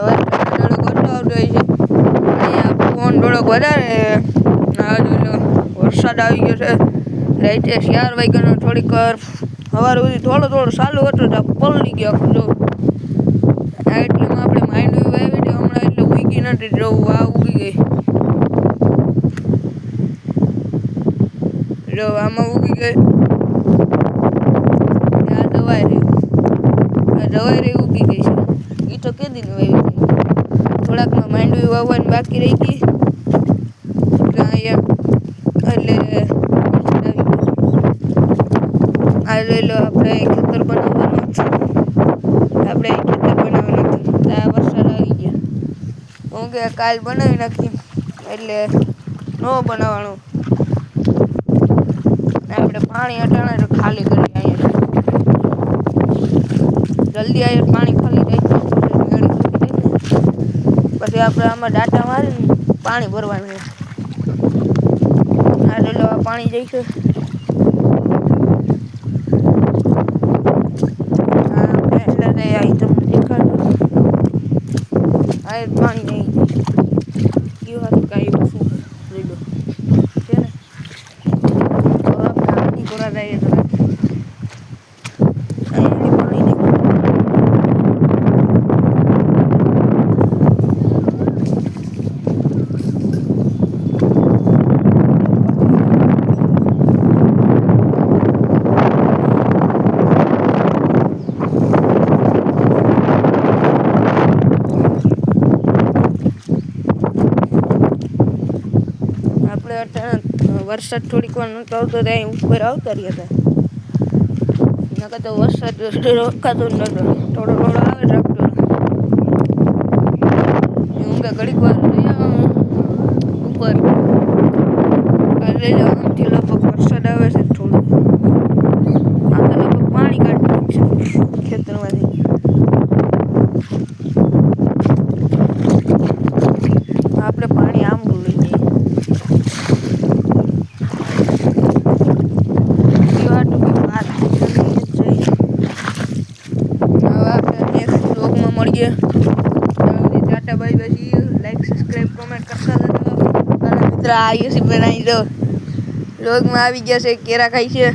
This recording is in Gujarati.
થોડોક ઓછો આવતો હોય છે. અહીંયા પવન થોડોક વધારે. આ જોઈ લો વરસાદ આવી ગયો છે. રાતે 4 વાગ્યાનો થોડીક વાર સવાર સુધી થોડો ચાલુ હતો તો પલળી ગયો આખું જો. એટલેમાં આપણે માંડવી વાવી હતી હમણાં એટલે ઉગી નથી જો આ ઉગી ગઈ જો આમાં ઉગી ગઈ. આ દવાઈ રે ઉગી ગઈ છે. એ તો કેદી ની વાવી થઈ થોડાકમાં માંડવી વાવવાની બાકી રહી ગઈ એટલે અહીંયા એટલે આ લઈ લો આપણે ખેતર બનાવવાનું આ વરસાદ આવી ગયા હું કે કાલ બનાવી નાખી એટલે ન બનાવવાનું. આપણે પાણી અટાણે તો ખાલી કરી અહીંયા જલ્દી અહીંયા પાણી ખાલી થાય પછી આપણે આમાં ડાટા મારીને પાણી ભરવાનું. આ લઈ લો આ પાણી જઈશું. પાણી નહીં કેવું હતું કાંઈ ઓછું લીધો છે ને તો આપણે આની કોરા જઈએ તો અહીંયાથી પાણી નહીં. વરસાદ થોડીક વાર નતો આવતો ત્યાં ઉપર આવતા રહ્યા હતા નકર તો વરસાદ રોકાતો જ નતો. થોડો આવે ટ્રેક્ટર ઊંઘે ઘડીક વાર ઉપર આમથી લગભગ વરસાદ આવે છે થોડું. આ તો લગભગ પાણી કાઢી છે ખેતરમાંથી. આપણે પાણી આમ લઈ જઈએ. લાઈક સબસ્ક્રાઈબ કોમેન્ટ કરતા જજો. મિત્ર આ યુસી બનાવી દો લોગમાં આવી ગયા છે કેરા ખાઈ છે.